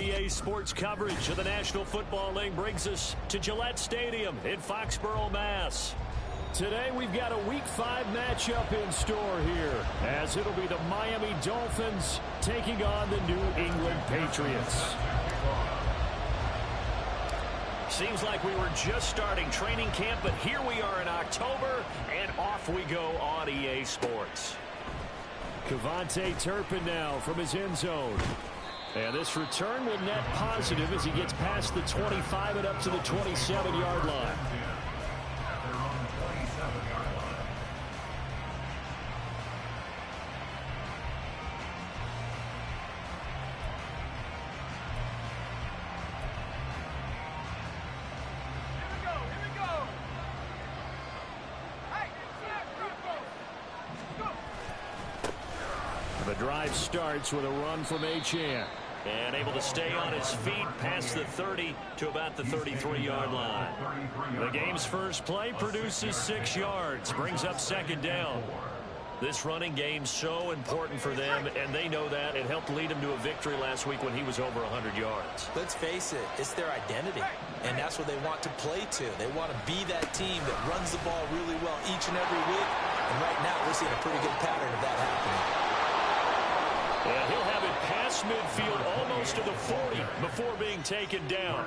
EA Sports coverage of the National Football League brings us to Gillette Stadium in Foxborough, Mass. Today we've got a Week 5 matchup in store here, as it'll be the Miami Dolphins taking on the New England Patriots. Seems like we were just starting training camp, but here we are in October, and off we go on EA Sports. KaVontae Turpin now from his end zone. And this return will net positive as he gets past the 25 and up to the 27-yard line. The drive starts with a run from Achane. And able to stay on his feet past the 30 to about the 33-yard line. The game's first play produces 6 yards, brings up second down. This running game's so important for them, and they know that. It helped lead him to a victory last week when he was over 100 yards. Let's face it, it's their identity, and that's what they want to play to. They want to be that team that runs the ball really well each and every week, and right now we're seeing a pretty good pattern of that happening. And he'll have it past midfield almost to the 40 before being taken down.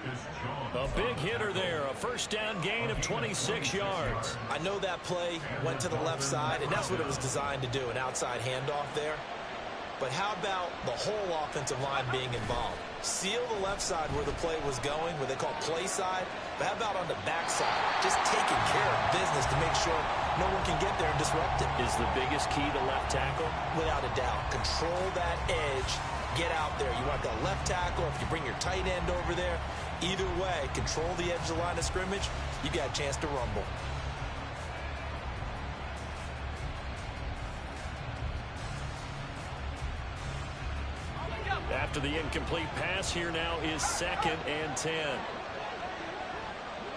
A big hitter there, a first down gain of 26 yards. I know that play went to the left side, and that's what it was designed to do, an outside handoff there. But how about the whole offensive line being involved? Seal the left side where the play was going, what they call play side. But how about on the back side? Just taking care of business to make sure no one can get there and disrupt it. Is the biggest key to left tackle? Without a doubt. Control that edge. Get out there. You want that left tackle. If you bring your tight end over there, either way, control the edge of the line of scrimmage, you got a chance to rumble. After the incomplete pass, here now is 2nd and 10.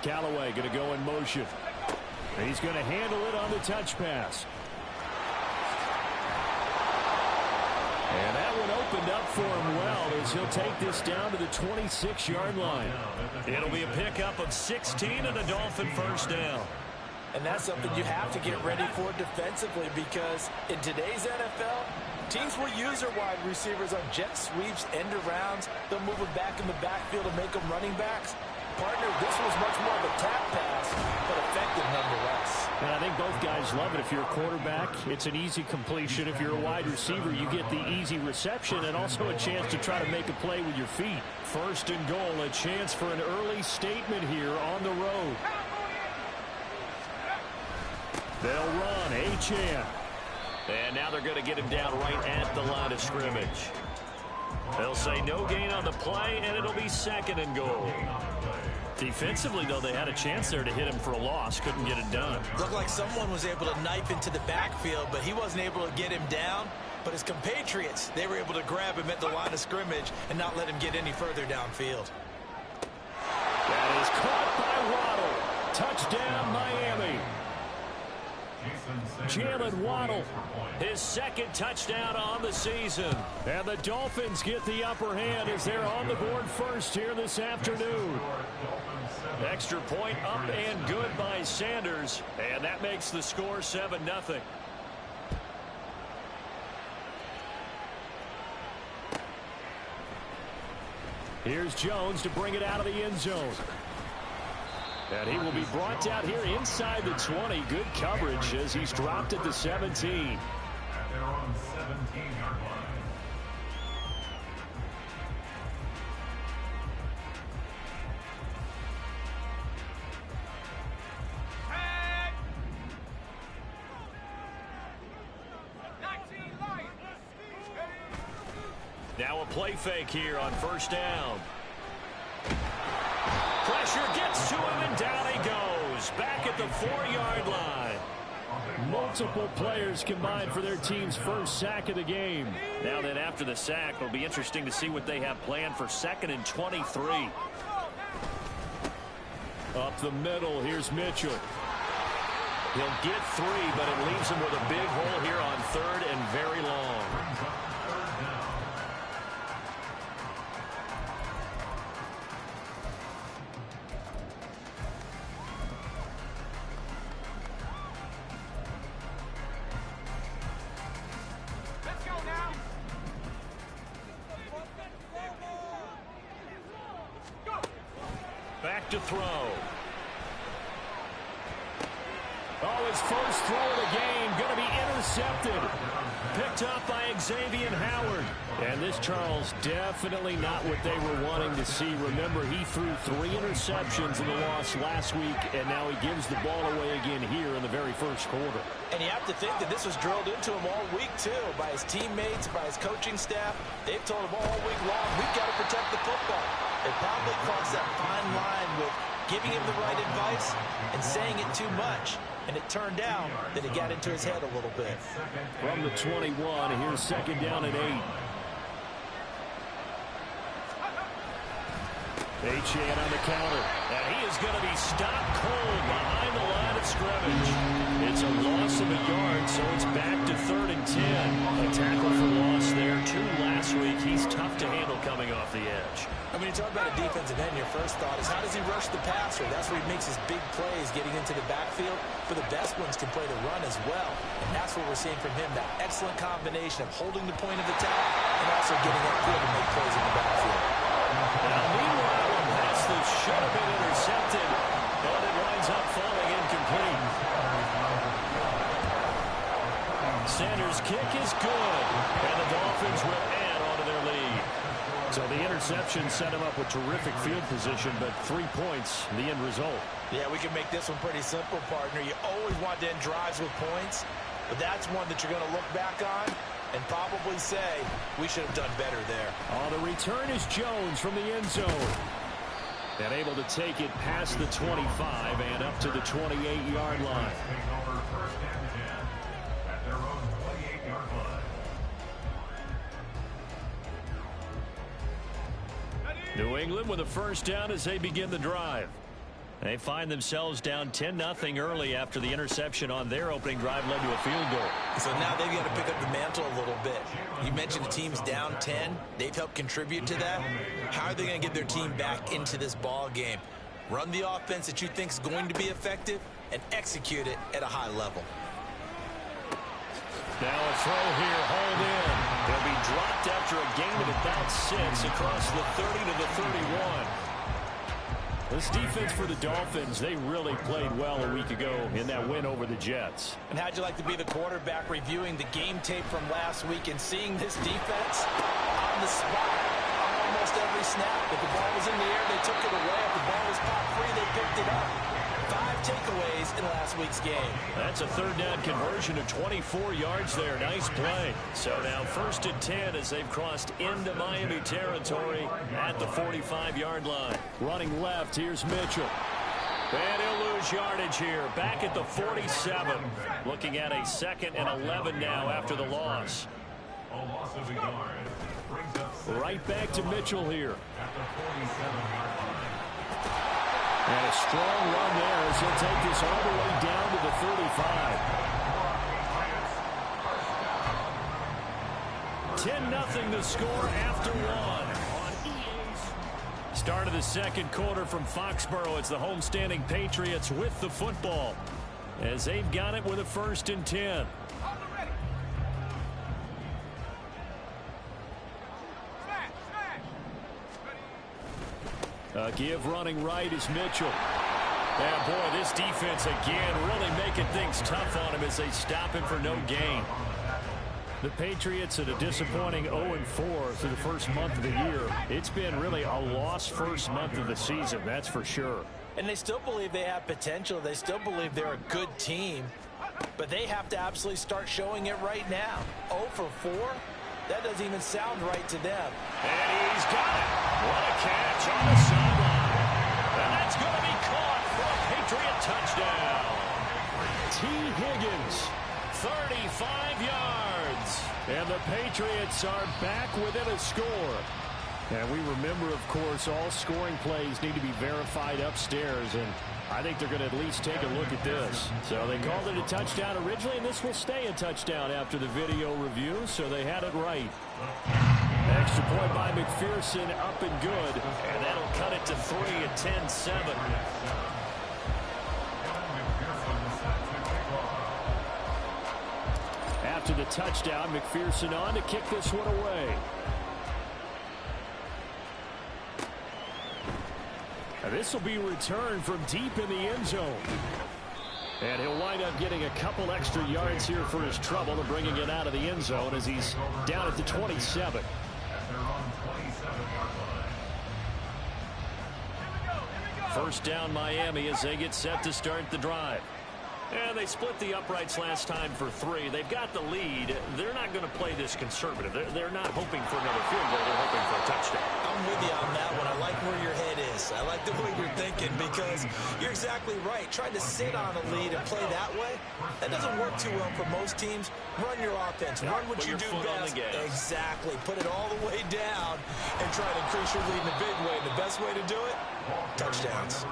Callaway going to go in motion. He's going to handle it on the touch pass. And that one opened up for him well as he'll take this down to the 26-yard line. It'll be a pickup of 16 and a Dolphin first down. And that's something you have to get ready for defensively, because in today's NFL, teams will use their wide receivers on jet sweeps, end arounds. They'll move them back in the backfield to make them running backs. Partner, this was much more of a tap pass, but effective nonetheless. And I think both guys love it. If you're a quarterback, it's an easy completion. If you're a wide receiver, you get the easy reception and also a chance to try to make a play with your feet. First and goal, a chance for an early statement here on the road. They'll run, Achane. And now they're going to get him down right at the line of scrimmage. They'll say no gain on the play, and it'll be 2nd and goal. Defensively, though, they had a chance there to hit him for a loss. Couldn't get it done. Looked like someone was able to knife into the backfield, but he wasn't able to get him down. But his compatriots, they were able to grab him at the line of scrimmage and not let him get any further downfield. That is caught by Waddle. Touchdown, Miami. Jalen Waddle, his 2nd touchdown on the season. And the Dolphins get the upper hand as they're on the board first here this afternoon. Extra point up and good by Sanders. And that makes the score 7-0. Here's Jones to bring it out of the end zone. And he will be brought down here inside the 20. Good coverage as he's dropped at the 17. At their own 17-yard line. Now a play fake here on first down. Pressure gets to him, and down he goes. Back at the 4-yard line. Multiple players combined for their team's first sack of the game. Now then, after the sack, it'll be interesting to see what they have planned for 2nd and 23. Up the middle, here's Mitchell. He'll get 3, but it leaves him with a big hole here on 3rd and very long. back to throw. Oh, his first throw of the game going to be intercepted. Picked up by Xavier Howard. And this, Charles, definitely not what they were wanting to see. Remember, he threw 3 interceptions in the loss last week, and now he gives the ball away again here in the very first quarter. And you have to think that this was drilled into him all week, too, by his teammates, by his coaching staff. They've told him all week long, we've got to protect the football. They probably crossed that fine line with giving him the right advice and saying it too much. And it turned out that it got into his head a little bit. From the 21, here's second down and 8. Achane on the counter. And he is going to be stopped cold behind the line of scrimmage. It's a loss of a yard, so it's back to 3rd and 10. A tackle for loss there. 2 last week. He's tough to handle coming off the edge. I mean, you talk about a defensive end, your first thought is how does he rush the passer? That's where he makes his big plays getting into the backfield. But the best ones can play the run as well. And that's what we're seeing from him, that excellent combination of holding the point of attack and also getting upfield to make plays in the backfield. Now, meanwhile, a pass that should have been intercepted, and it winds up falling incomplete. Sanders' kick is good, and the Dolphins will add on to their lead. So the interception set him up with terrific field position, but 3 points, the end result. Yeah, we can make this one pretty simple, partner. You always want to end drives with points, but that's one that you're going to look back on and probably say, we should have done better there. On the return is Jones from the end zone. And able to take it past the 25 and up to the 28-yard line. Take over first and 10 at their own 28-yard line. New England with a first down as they begin the drive. They find themselves down 10-0 early after the interception on their opening drive led to a field goal. So now they've got to pick up the mantle a little bit. You mentioned the team's down 10. They've helped contribute to that. How are they going to get their team back into this ball game? Run the offense that you think is going to be effective and execute it at a high level. Now a throw here, hauled in. He'll be dropped after a gain of about 6 across the 30 to the 31. This defense for the Dolphins, they really played well a week ago in that win over the Jets. And how'd you like to be the quarterback reviewing the game tape from last week and seeing this defense on the spot on almost every snap? If the ball was in the air, they took it away. If the ball was popped free, they picked it up. 5 takeaways in last week's game. That's a third down conversion of 24 yards there. Nice play. So now 1st and 10 as they've crossed into Miami territory at the 45-yard line. Running left, here's Mitchell. And he'll lose yardage here. Back at the 47. Looking at a 2nd and 11 now after the loss. A loss of a yard brings up Right back to Mitchell here. at the 47-yard line. And a strong run there as he'll take this all the way down to the 35. 10-0 the score after 1 on EA's. Start of the second quarter from Foxborough. It's the homestanding Patriots with the football as they've got it with a 1st and 10. Give running right is Mitchell. And boy, this defense again really making things tough on him as they stop him for no gain. The Patriots at a disappointing 0-4 through the first month of the year. It's been really a lost first month of the season, that's for sure. And they still believe they have potential. They still believe they're a good team. But they have to absolutely start showing it right now. 0 for 4? That doesn't even sound right to them. And he's got it. What a catch on the sideline. And that's going to be caught for a Patriot touchdown. T. Higgins, 35 yards. And the Patriots are back within a score. And we remember, of course, all scoring plays need to be verified upstairs. And I think they're going to at least take a look at this. So they called it a touchdown originally, and this will stay a touchdown after the video review, so they had it right. Extra point by McPherson, up and good. And that'll cut it to 3 at 10-7. After the touchdown, McPherson on to kick this one away. This will be returned from deep in the end zone. And he'll wind up getting a couple extra yards here for his trouble and bringing it out of the end zone as he's down at the 27. First down Miami as they get set to start the drive. And they split the uprights last time for 3. They've got the lead. They're not going to play this conservative. They're not hoping for another field goal. They're hoping for a touchdown. I'm with you on that one. I like where your head is. I like the way you're thinking because you're exactly right. Trying to sit on a lead and play that way, that doesn't work too well for most teams. Run your offense. Run what you do best. Exactly. Put it all the way down and try to increase your lead in a big way. And the best way to do it, touchdowns.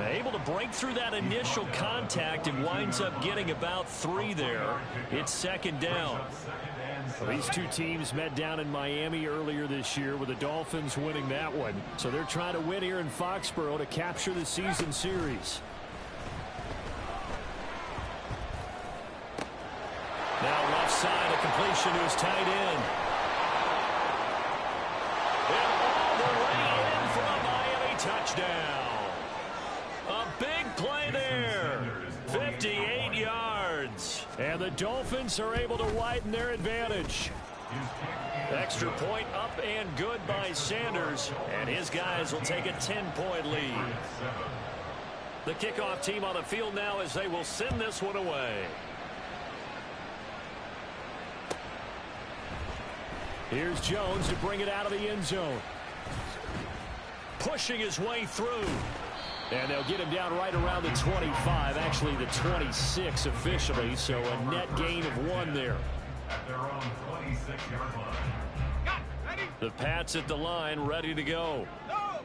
Able to break through that initial contact and winds up getting about 3 there. It's second down. Well, these two teams met down in Miami earlier this year with the Dolphins winning that one. So they're trying to win here in Foxborough to capture the season series. Now left side, a completion to his tight end. And all the way in for a Miami touchdown. A big play there. 58 yards. And the Dolphins are able to widen their advantage. Extra point up and good by Sanders. And his guys will take a 10-point lead. The kickoff team on the field now as they will send this one away. Here's Jones to bring it out of the end zone. Pushing his way through. And they'll get him down right around the 25, actually the 26 officially, so a net gain of 1 there. At their own 26-yard line. The Pats at the line, ready to go.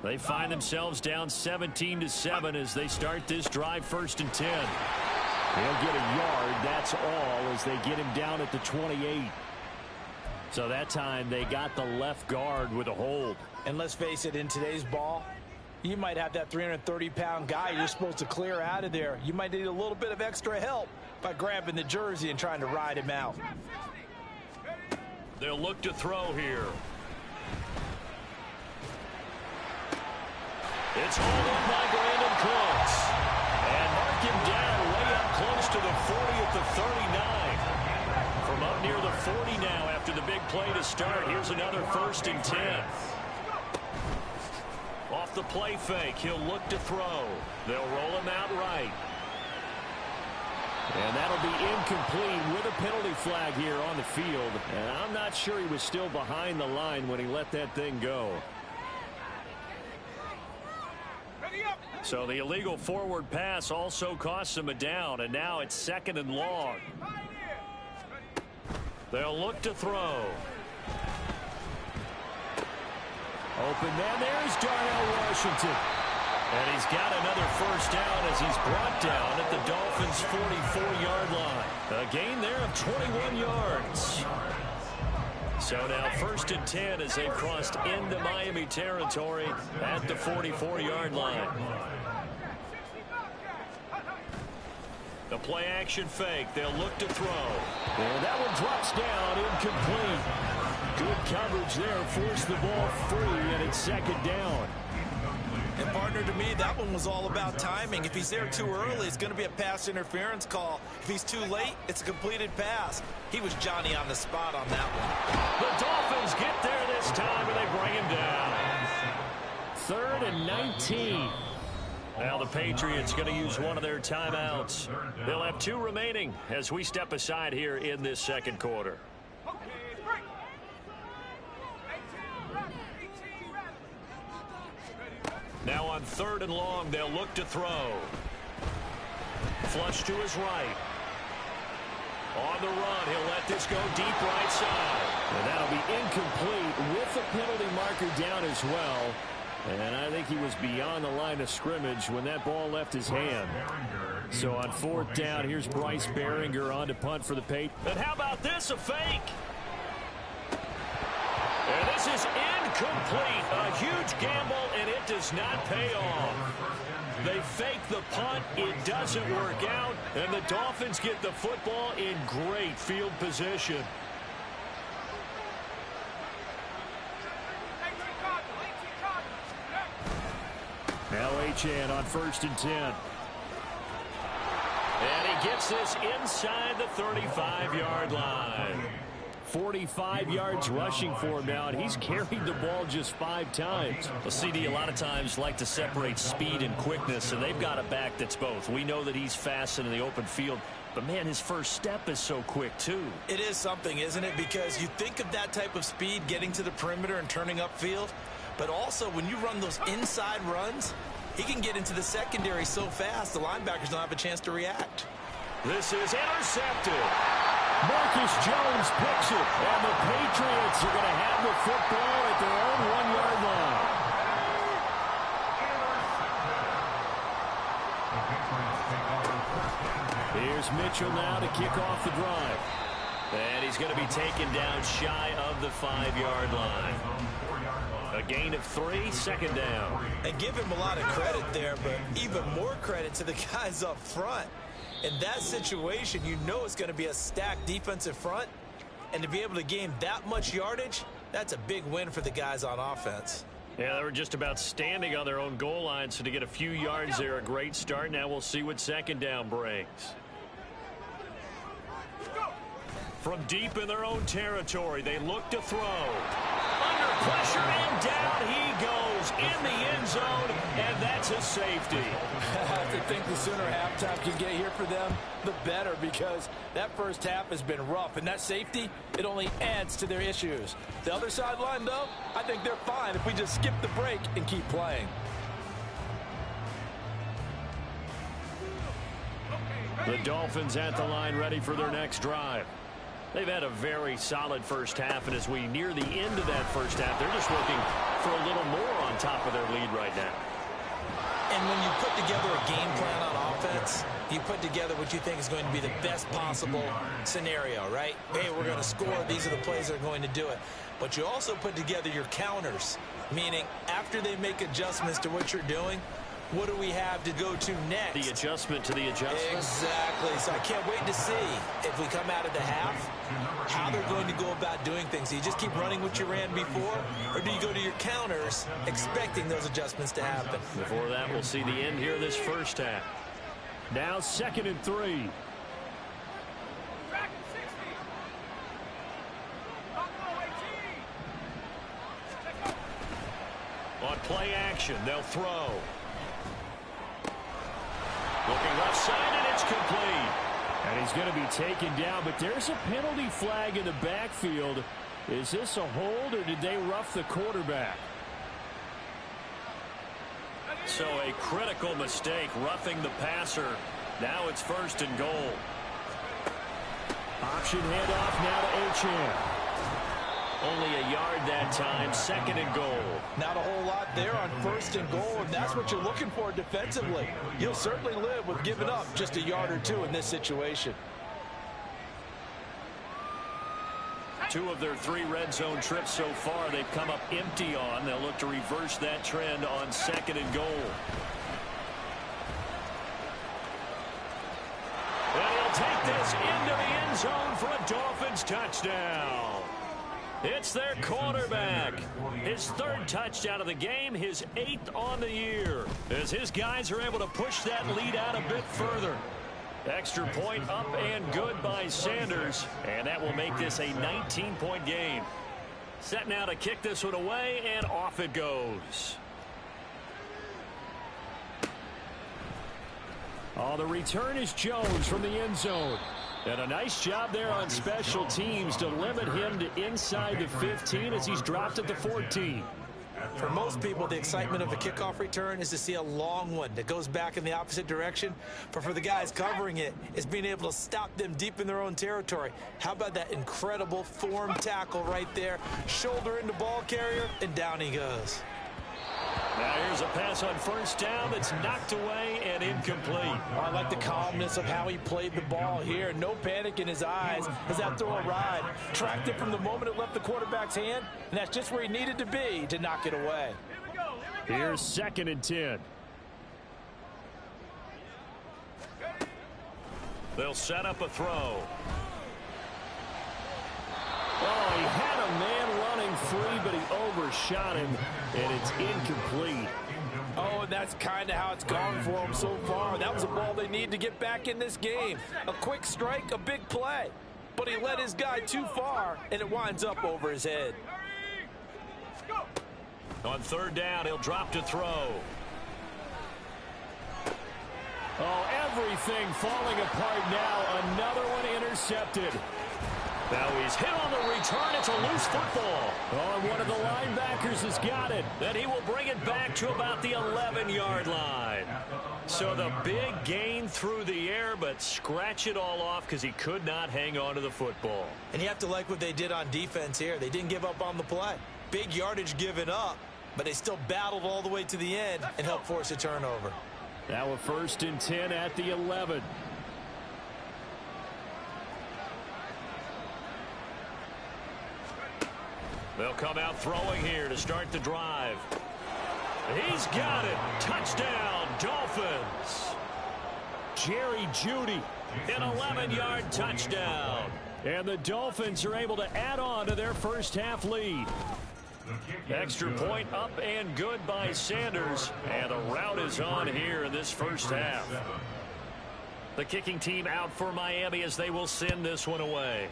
They find themselves down 17-7 as they start this drive, 1st and 10. They'll get a yard, that's all, as they get him down at the 28. So that time they got the left guard with a hold. And let's face it, in today's ball, you might have that 330-pound guy you're supposed to clear out of there. You might need a little bit of extra help by grabbing the jersey and trying to ride him out. They'll look to throw here. It's hauled up by Brandon Cooks. And mark him down way up close to the 40 at the 39. From up near the 40 now after the big play to start. Here's another 1st and 10. Off the play fake, he'll look to throw. They'll roll him out right. And that'll be incomplete with a penalty flag here on the field. And I'm not sure he was still behind the line when he let that thing go. So the illegal forward pass also costs him a down. And now it's 2nd and long. They'll look to throw. Open man, there's Darnell Washington. And he's got another 1st down as he's brought down at the Dolphins' 44-yard line. A gain there of 21 yards. So now 1st and 10 as they've crossed into Miami territory at the 44-yard line. The play action fake. They'll look to throw. And that one drops down, incomplete. Good coverage there, forced the ball free, and it's 2nd down. And partner, to me, that one was all about timing. If he's there too early, it's going to be a pass interference call. If he's too late, it's a completed pass. He was Johnny on the spot on that one. The Dolphins get there this time, and they bring him down. 3rd and 19. Now the Patriots going to use one of their timeouts. They'll have 2 remaining as we step aside here in this 2nd quarter. Now on 3rd and long, they'll look to throw. Flush to his right. On the run, he'll let this go deep right side. And that'll be incomplete with the penalty marker down as well. And I think he was beyond the line of scrimmage when that ball left his hand. So on 4th down, here's Bryce Baringer on to punt for the Patriots. And how about this, a fake? And this is incomplete. A huge gamble, and it does not pay off. They fake the punt. It doesn't work out, and the Dolphins get the football in great field position. Now Achane on 1st and 10. And he gets this inside the 35-yard line. 45 yards rushing for him now, and he's carried the ball just 5 times. Well, CD a lot of times like to separate speed and quickness, and they've got a back that's both. We know that he's fast in the open field, but, man, his first step is so quick, too. It is something, isn't it? Because you think of that type of speed getting to the perimeter and turning upfield, but also when you run those inside runs, he can get into the secondary so fast the linebackers don't have a chance to react. This is intercepted. Marcus Jones picks it, and the Patriots are going to have the football at their own 1-yard line. Here's Mitchell now to kick off the drive. And he's going to be taken down shy of the 5-yard line. A gain of 3, 2nd down. And give him a lot of credit there, but even more credit to the guys up front. In that situation, you know it's going to be a stacked defensive front. And to be able to gain that much yardage, that's a big win for the guys on offense. Yeah, they were just about standing on their own goal line, so to get a few yards there, a great start. Now we'll see what 2nd down brings. From deep in their own territory, they look to throw. Under pressure, and down he goes in the end zone, and that's a safety. I think the sooner halftime can get here for them, the better, because that first half has been rough, and that safety, it only adds to their issues. The other sideline, though, I think they're fine if we just skip the break and keep playing. The Dolphins at the line, ready for their next drive. They've had a very solid first half, and as we near the end of that first half, they're just looking for a little more on top of their lead right now. And when you put together a game plan on offense, you put together what you think is going to be the best possible scenario, right? Hey, we're going to score. These are the plays that are going to do it. But you also put together your counters, meaning after they make adjustments to what you're doing, what do we have to go to next? The adjustment to the adjustment. Exactly. So I can't wait to see if we come out of the half, how they're going to go about doing things. Do you just keep running what you ran before, or do you go to your counters expecting those adjustments to happen? Before that, we'll see the end here of this first half. Now 2nd and 3. On play action, they'll throw. Looking left side, and it's complete. And he's going to be taken down, but there's a penalty flag in the backfield. Is this a hold, or did they rough the quarterback? So a critical mistake, roughing the passer. Now it's 1st and goal. Option handoff now to Achane. Only a yard that time, 2nd and goal. Not a whole lot there on 1st and goal, and that's what you're looking for defensively. You'll certainly live with giving up just a yard or 2 in this situation. 2 of their 3 red zone trips so far they've come up empty on. They'll look to reverse that trend on 2nd and goal. And he'll take this into the end zone for a Dolphins touchdown. It's their quarterback. His 3rd touchdown of the game, his 8th on the year, as his guys are able to push that lead out a bit further. Extra point up and good by Sanders, and that will make this a 19-point game. Set now to kick this one away, and off it goes. Oh, the return is Jones from the end zone. And a nice job there on special teams to limit him to inside the 15 as he's dropped at the 14. For most people, the excitement of a kickoff return is to see a long one that goes back in the opposite direction. But for the guys covering it, it's being able to stop them deep in their own territory. How about that incredible form tackle right there? Shoulder into ball carrier, and down he goes. Now here's a pass on 1st down that's knocked away and incomplete. I like the calmness of how he played the ball here. No panic in his eyes as that throw arrived. Tracked it from the moment it left the quarterback's hand, and that's just where he needed to be to knock it away. Here's 2nd and 10. They'll set up a throw. Oh, he had a man running free, but he overshot him, and it's incomplete. Oh, and that's kind of how it's gone for them so far. That was a ball they need to get back in this game. A quick strike, a big play. But he led his guy too far, and it winds up over his head. On third down, he'll drop to throw. Oh, everything falling apart now. Another one intercepted. Now he's hit on the return. It's a loose football. Oh, and one of the linebackers has got it. Then he will bring it back to about the 11-yard line. So the big gain through the air, but scratch it all off because he could not hang on to the football. And you have to like what they did on defense here. They didn't give up on the play. Big yardage given up, but they still battled all the way to the end and helped force a turnover. Now a 1st and 10 at the 11. They'll come out throwing here to start the drive. He's got it. Touchdown, Dolphins. Jerry Jeudy. An 11-yard touchdown. And the Dolphins are able to add on to their first half lead. Extra point up and good by Sanders. And the route is on here in this first half. The kicking team out for Miami as they will send this one away.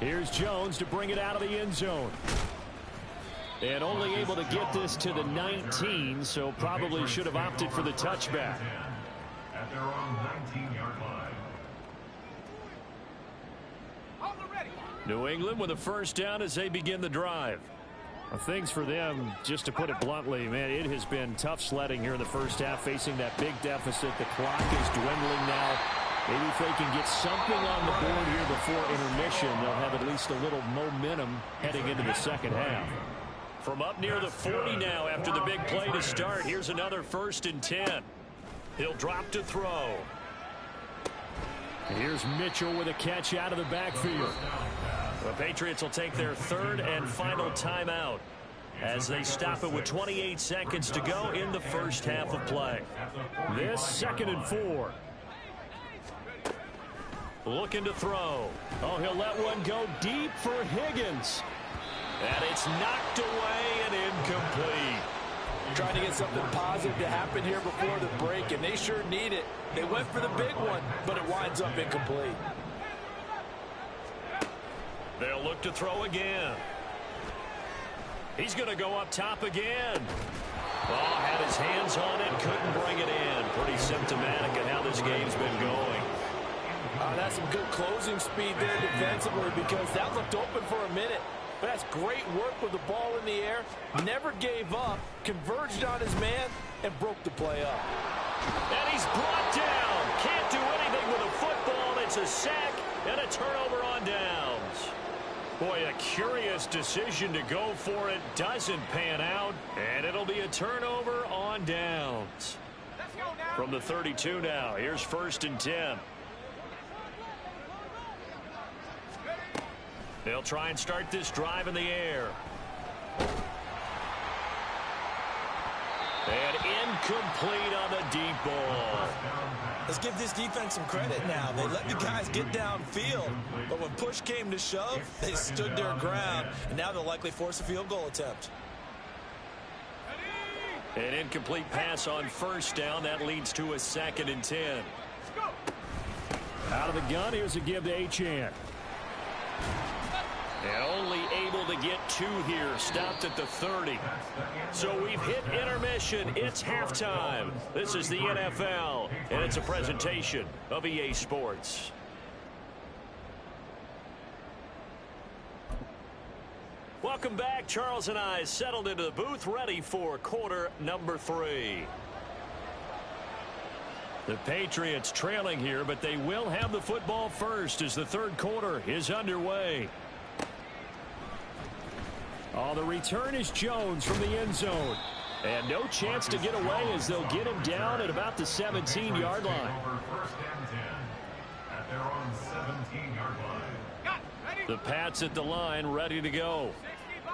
Here's Jones to bring it out of the end zone. And only able to get this to the 19, so probably should have opted for the touchback. At their own 19-yard line. New England with a first down as they begin the drive. Well, things for them, just to put it bluntly, man, it has been tough sledding here in the first half, facing that big deficit. The clock is dwindling now. Maybe if they can get something on the board here before intermission, they'll have at least a little momentum heading into the second half. From up near the 40 now after the big play to start. Here's another 1st and 10. He'll drop to throw. Here's Mitchell with a catch out of the backfield. The Patriots will take their 3rd and final timeout as they stop it with 28 seconds to go in the first half of play. This 2nd and 4. Looking to throw. Oh, he'll let one go deep for Higgins. And it's knocked away and incomplete. Trying to get something positive to happen here before the break, and they sure need it. They went for the big one, but it winds up incomplete. They'll look to throw again. He's going to go up top again. Oh, had his hands on it, couldn't bring it in. Pretty symptomatic of how this game's been going. That's some good closing speed there defensively because that looked open for a minute. But that's great work with the ball in the air. Never gave up, converged on his man, and broke the play up. And he's brought down. Can't do anything with a football. It's a sack and a turnover on downs. Boy, a curious decision to go for it. Doesn't pan out, and it'll be a turnover on downs. From the 32 now, here's 1st and 10. They'll try and start this drive in the air. And incomplete on the deep ball. Let's give this defense some credit now. They let the guys get downfield, but when push came to shove, they stood their ground, and now they'll likely force a field goal attempt. An incomplete pass on 1st down. That leads to a 2nd and 10. Out of the gun, here's a give to Achane. And only able to get 2 here. Stopped at the 30. So we've hit intermission. It's halftime. This is the NFL, and it's a presentation of EA Sports. Welcome back. Charles and I settled into the booth, ready for quarter number 3. The Patriots trailing here, but they will have the football first as the 3rd quarter is underway. Oh, the return is Jones from the end zone. And no chance to get away as they'll get him down at about the 17-yard line. At their own 17-yard line. The Pats at the line, ready to go.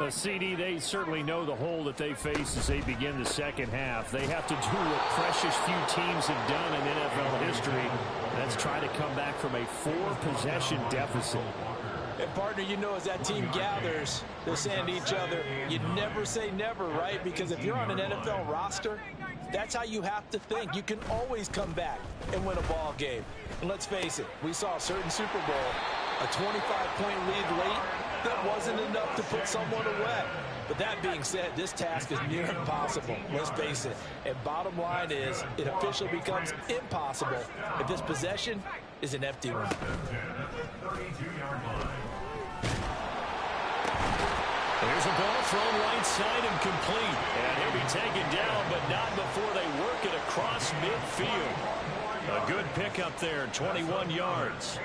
CD, they certainly know the hole that they face as they begin the second half. They have to do what precious few teams have done in NFL history. That's try to come back from a 4-possession deficit. And, partner, you know, as that team gathers, they're saying to each other, you never say never, right? Because if you're on an NFL roster, that's how you have to think. You can always come back and win a ball game. And let's face it, we saw a certain Super Bowl, a 25-point lead late, that wasn't enough to put someone away. But that being said, this task is near impossible. Let's face it. And bottom line is, it officially becomes impossible if this possession is an empty one. There's a ball thrown right side and complete. And he'll be taken down, but not before they work it across midfield. A good pickup there, 21 yards.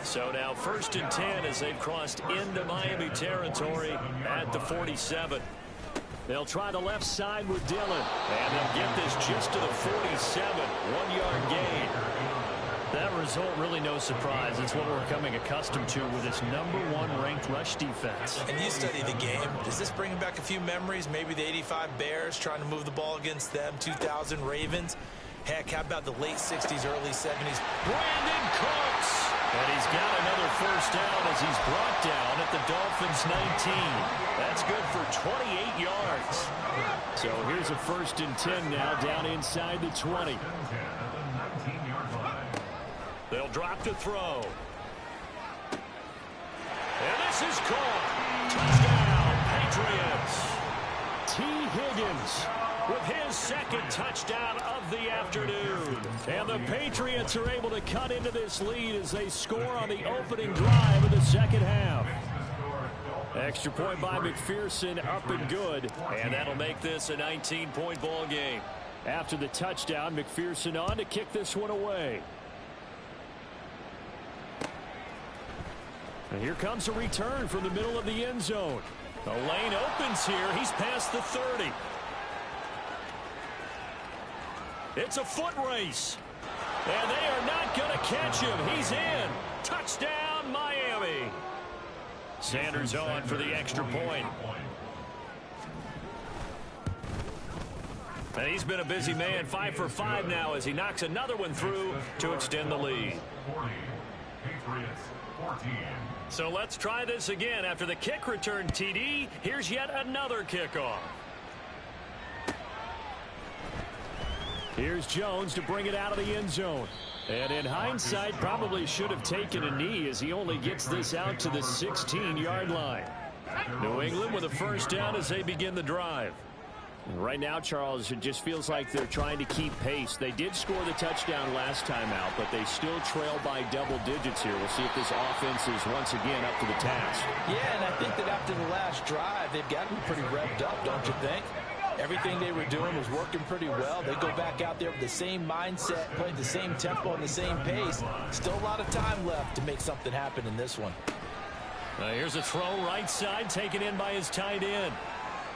So now 1st and 10 as they've crossed into Miami territory at the 47. They'll try the left side with Dillon. And they'll get this just to the 47. 1-yard gain. That result, really no surprise. It's what we're becoming accustomed to with this #1 ranked rush defense. And you study the game. Does this bring back a few memories? Maybe the 85 Bears trying to move the ball against them, 2000 Ravens. Heck, how about the late 60s, early 70s? Brandon Cooks! And he's got another first down as he's brought down at the Dolphins' 19. That's good for 28 yards. So here's a 1st and 10 now down inside the 20. They'll drop to throw. And this is caught. Touchdown, Patriots. T. Higgins with his 2nd touchdown of the afternoon. And the Patriots are able to cut into this lead as they score on the opening drive of the 2nd half. Extra point by McPherson, up and good. And that'll make this a 19-point ball game. After the touchdown, McPherson on to kick this one away. And here comes a return from the middle of the end zone. The lane opens here. He's past the 30. It's a foot race. And they are not going to catch him. He's in. Touchdown, Miami. Sanders on for the extra point. And he's been a busy man, 5 for 5 now as he knocks another one through to extend the lead. 40. Patriots 14. So let's try this again. After the kick return TD, here's yet another kickoff. Here's Jones to bring it out of the end zone. And in hindsight, probably should have taken a knee as he only gets this out to the 16-yard line. New England with a first down as they begin the drive. Right now, Charles, it just feels like they're trying to keep pace. They did score the touchdown last time out, but they still trail by double digits here. We'll see if this offense is once again up to the task. Yeah, and I think that after the last drive, they've got to be pretty revved up, don't you think? Everything they were doing was working pretty well. They go back out there with the same mindset, playing the same tempo and the same pace. Still a lot of time left to make something happen in this one. Here's a throw right side taken in by his tight end.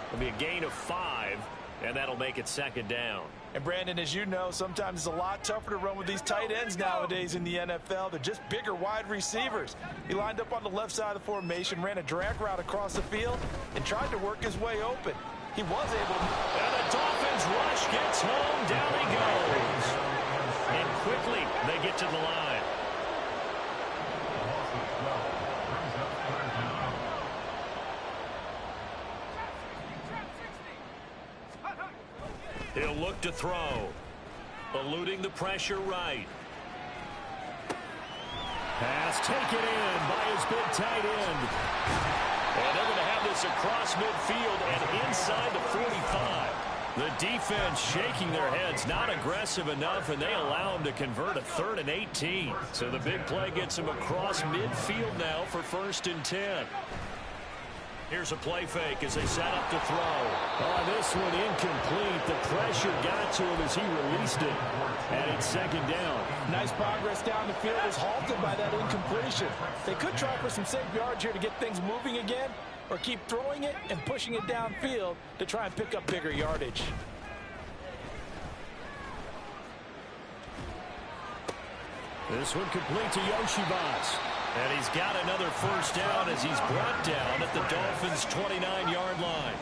It'll be a gain of 5, and that'll make it 2nd down. And, Brandon, as you know, sometimes it's a lot tougher to run with these tight ends nowadays in the NFL. They're just bigger wide receivers. He lined up on the left side of the formation, ran a drag route across the field, and tried to work his way open. He was able to. And the Dolphins rush gets home. Down he goes. And quickly they get to the line. He'll look to throw. Eluding the pressure right. Pass taken in by his big tight end. And they're going to have this across midfield and inside the 45. The defense shaking their heads, not aggressive enough, and they allow him to convert a 3rd and 18. So the big play gets him across midfield now for 1st and 10. Here's a play fake as they set up to throw. Oh, this one incomplete. The pressure got to him as he released it. And it's 2nd down. Nice progress down the field was halted by that incompletion. They could try for some safe yards here to get things moving again, or keep throwing it and pushing it downfield to try and pick up bigger yardage. This one complete to Yoshibas. And he's got another first down as he's brought down at the Dolphins' 29-yard line.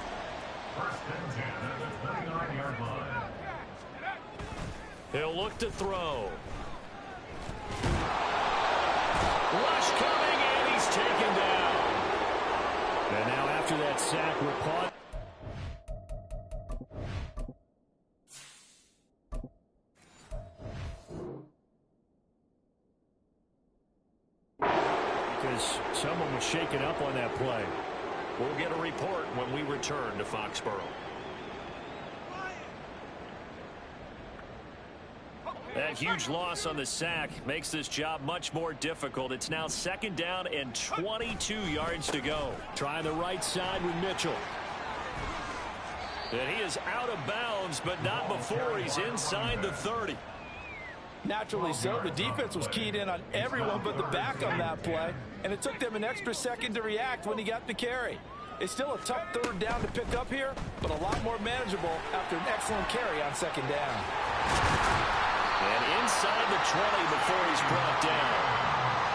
1st and 10 at the 29-yard line. He'll look to throw. Rush coming, and he's is taken down. And now after that sack, we're caught. Because someone was shaken up on that play. We'll get a report when we return to Foxborough. That huge loss on the sack makes this job much more difficult. It's now 2nd down and 22 yards to go. Trying the right side with Mitchell. And he is out of bounds, but not before he's inside the 30. Naturally so. The defense was keyed in on everyone but the back on that play, and it took them an extra second to react when he got the carry. It's still a tough 3rd down to pick up here, but a lot more manageable after an excellent carry on 2nd down. And inside the 20 before he's brought down.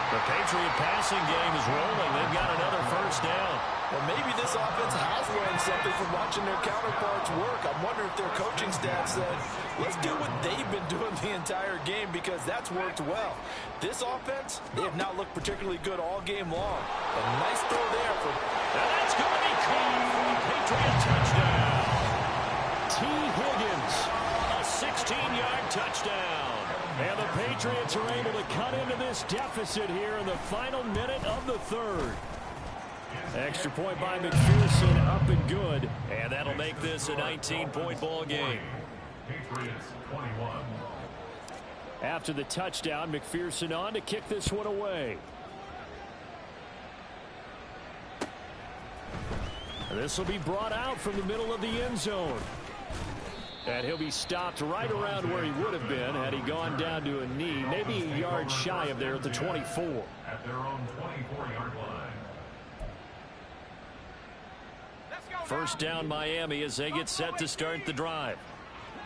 The Patriot passing game is rolling. They've got another 1st down. Well, maybe this offense has learned something from watching their counterparts work. I'm wondering if their coaching staff said, let's do what they've been doing the entire game, because that's worked well. This offense, they have not looked particularly good all game long. A nice throw there for... And that's going to be caught. Patriot touchdown. T. Higgins. A 16-yard touchdown. And the Patriots are able to cut into this deficit here in the final minute of the 3rd. Extra point by McPherson, up and good. And that'll make this a 19-point ball game. Patriots 21. After the touchdown, McPherson on to kick this one away. This will be brought out from the middle of the end zone. And he'll be stopped right around where he would have been had he gone down to a knee, maybe a yard shy of there at the 24. At their own 24-yard line. 1st down Miami as they get set to start the drive.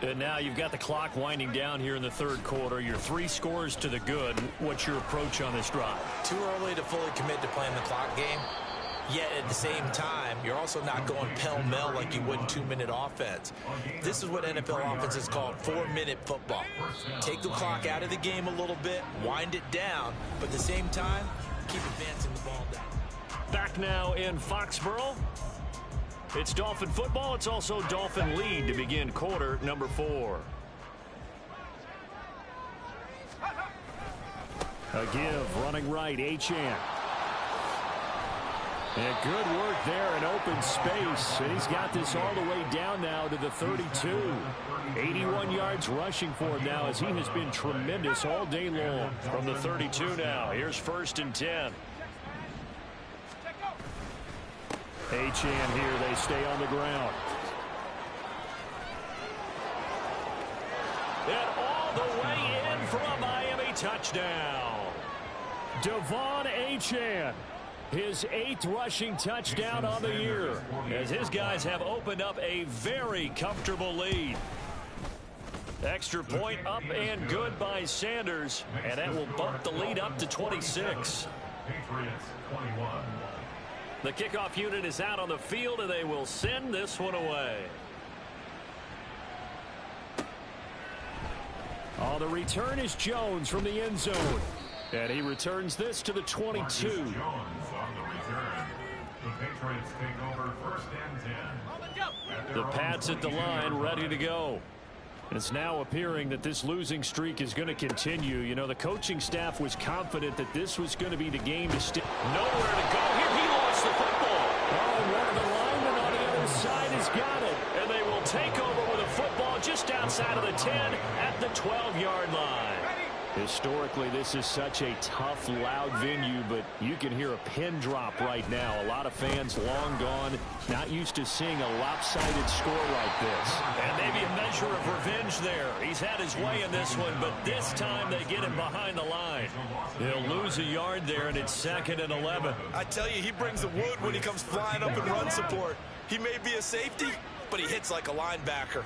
And now you've got the clock winding down here in the 3rd quarter. Your 3 scores to the good. What's your approach on this drive? Too early to fully commit to playing the clock game. Yet at the same time, you're also not going pell-mell like you would in 2-minute offense. This is what NFL offenses call 4-minute football. Take the clock out of the game a little bit, wind it down, but at the same time, keep advancing the ball down. Back now in Foxborough. It's Dolphin football. It's also Dolphin lead to begin quarter number 4. A give, running right, Achane. And good work there in open space. And he's got this all the way down now to the 32. 81 yards rushing for him now as he has been tremendous all day long. From the 32 now, here's 1st and 10. Achane here, they stay on the ground. And all the way in for a Miami touchdown. Devon Achane. His 8th rushing touchdown on the year, as his guys have opened up a very comfortable lead. Extra point up and good by Sanders, and that will bump the lead up to 26. Patriots 21. The kickoff unit is out on the field, and they will send this one away. Oh, the return is Jones from the end zone. And he returns this to the 22. Jones on the return. The Patriots take over 1st and 10. The Pats at the line, ready to go. It's now appearing that this losing streak is going to continue. You know, the coaching staff was confident that this was going to be the game to stick. Nowhere to go here. He lost the football. Oh, one of the linemen on the other side has got it. And they will take over with a football just outside of the 10 at the 12-yard line. Historically, this is such a tough, loud venue, but you can hear a pin drop right now. A lot of fans long gone, not used to seeing a lopsided score like this. And maybe a measure of revenge there. He's had his way in this one, but this time they get him behind the line. He'll lose a yard there, and it's 2nd and 11. I tell you, he brings the wood when he comes flying up in run support. He may be a safety, but he hits like a linebacker.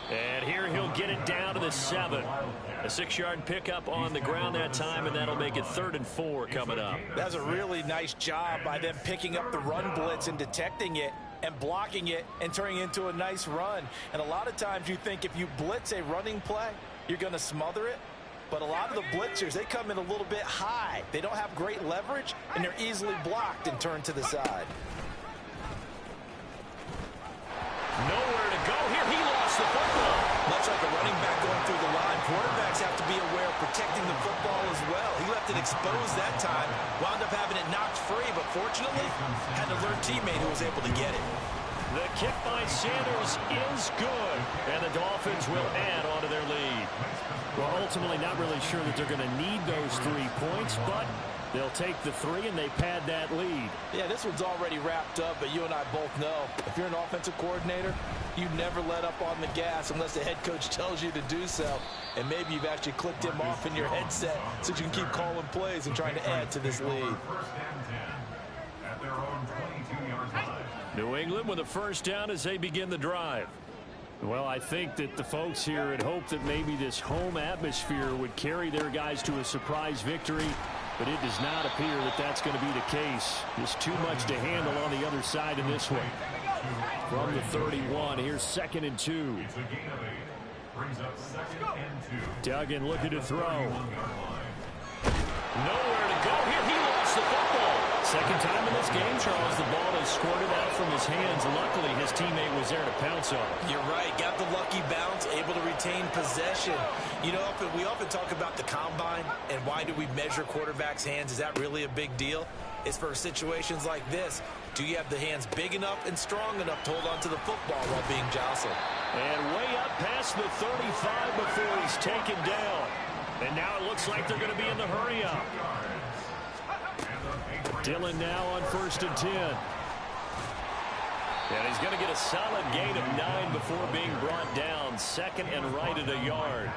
And here he'll get it down to the 7. A 6-yard pickup on the ground that time, and that'll make it 3rd and 4 coming up. That's a really nice job by them picking up the run blitz and detecting it. and blocking it and turning it into a nice run. And a lot of times you think if you blitz a running play, you're going to smother it. But a lot of the blitzers, they come in a little bit high. They don't have great leverage, and they're easily blocked and turned to the side. Nowhere to go here. He lost the football. Much like a running back going through the line, quarterbacks have to be aware of protecting the football as well. He left it exposed that time, wound up having it knocked free, but fortunately had an alert teammate who was able to get it. The kick by Sanders is good, and the Dolphins will add on to their lead. Well, ultimately not really sure that they're going to need those 3 points, but they'll take the 3 and they pad that lead. Yeah, this one's already wrapped up, but you and I both know if you're an offensive coordinator, you never let up on the gas unless the head coach tells you to do so. And maybe you've actually clicked him off in your headset so you can keep calling plays and trying to add to this lead. First and 10 at their own 22-yard line. New England with a first down as they begin the drive. Well, I think that the folks here had hoped that maybe this home atmosphere would carry their guys to a surprise victory, but it does not appear that that's going to be the case. Just too much to handle on the other side in this one. From the 31, here's 2nd and 2. It's a gain of 8. Brings up 2nd and 2. Duggan looking to throw. Nowhere to go here. He lost the football. Second time in this game, Charles, the ball is squirted out from his hands. Luckily, his teammate was there to pounce on it. You're right. Got the lucky bounce, able to retain possession. You know, we often talk about the combine and why do we measure quarterbacks' hands. Is that really a big deal? It's for situations like this. Do you have the hands big enough and strong enough to hold on to the football while being jostled? And way up past the 35 before he's taken down. And now it looks like they're going to be in the hurry up. Dillon now on 1st and 10. And he's going to get a solid gain of 9 before being brought down. 2nd and right at a yard.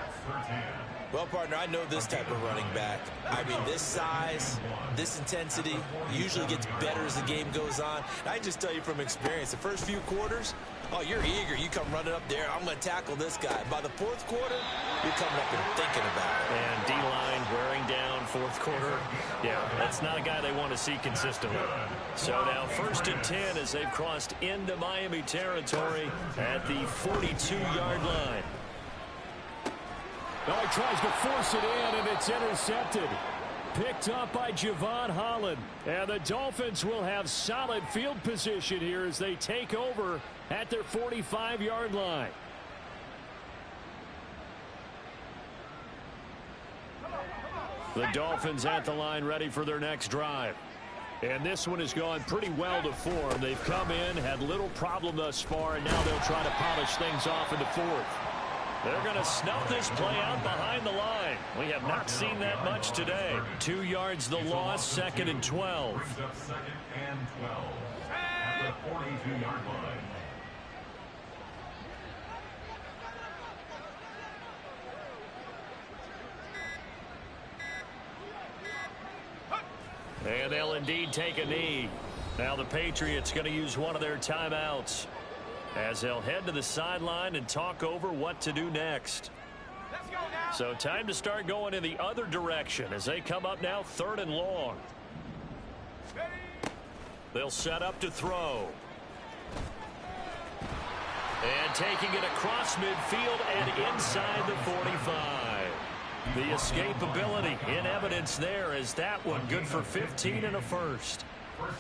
Well, partner, I know this type of running back. I mean, this size, this intensity usually gets better as the game goes on. And I just tell you from experience, the first few quarters, oh, you're eager. You come running up there. I'm going to tackle this guy. By the 4th quarter, you're coming up and thinking about it. And D-line wearing down 4th quarter. Yeah, that's not a guy they want to see consistently. So now 1st and 10 as they've crossed into Miami territory at the 42-yard line. Oh, he tries to force it in, and it's intercepted. Picked up by Javon Holland. And the Dolphins will have solid field position here as they take over at their 45-yard line. The Dolphins at the line ready for their next drive. And this one has gone pretty well to form. They've come in, had little problem thus far, and now they'll try to polish things off in the 4th. They're going to snuff this play out behind the line. We have not seen that much today. 2 yards the loss, 2nd and 12. Brings up 2nd and 12 at the 42-yard line. And they'll indeed take a knee. Now the Patriots going to use one of their timeouts as they'll head to the sideline and talk over what to do next. Let's go now. So time to start going in the other direction as they come up now 3rd and long. Ready. They'll set up to throw. And taking it across midfield and inside the 45. The escapability in evidence there as that one good for 15 and a first.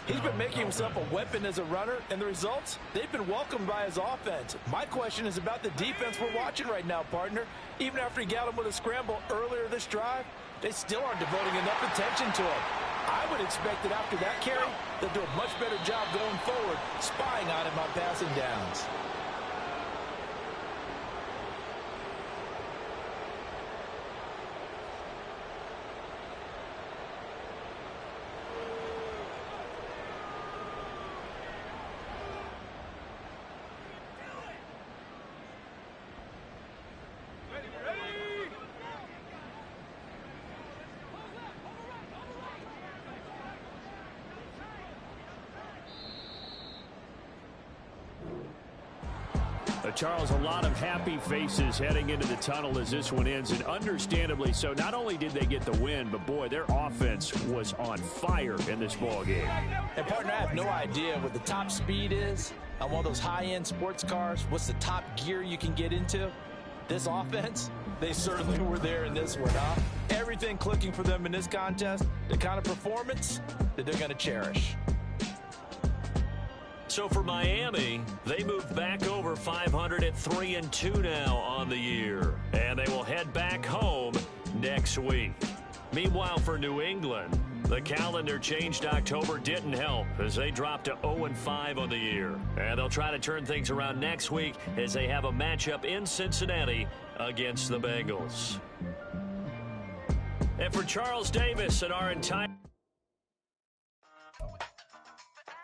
He's been making himself a weapon as a runner, and the results, they've been welcomed by his offense. My question is about the defense we're watching right now, partner. Even after he got him with a scramble earlier this drive, they still aren't devoting enough attention to him. I would expect that after that carry, they'll do a much better job going forward, spying on him on passing downs. Charles, a lot of happy faces heading into the tunnel as this one ends, and understandably so. Not only did they get the win, but boy, their offense was on fire in this ball game. And partner, I have no idea what the top speed is on one of those high-end sports cars, what's the top gear you can get into? This offense, they certainly were there in this one, huh? Everything clicking for them in this contest, the kind of performance that they're going to cherish. So for Miami, they move back over 500 at 3-2 now on the year. And they will head back home next week. Meanwhile, for New England, the calendar changed October didn't help as they dropped to 0-5 on the year. And they'll try to turn things around next week as they have a matchup in Cincinnati against the Bengals. And for Charles Davis and our entire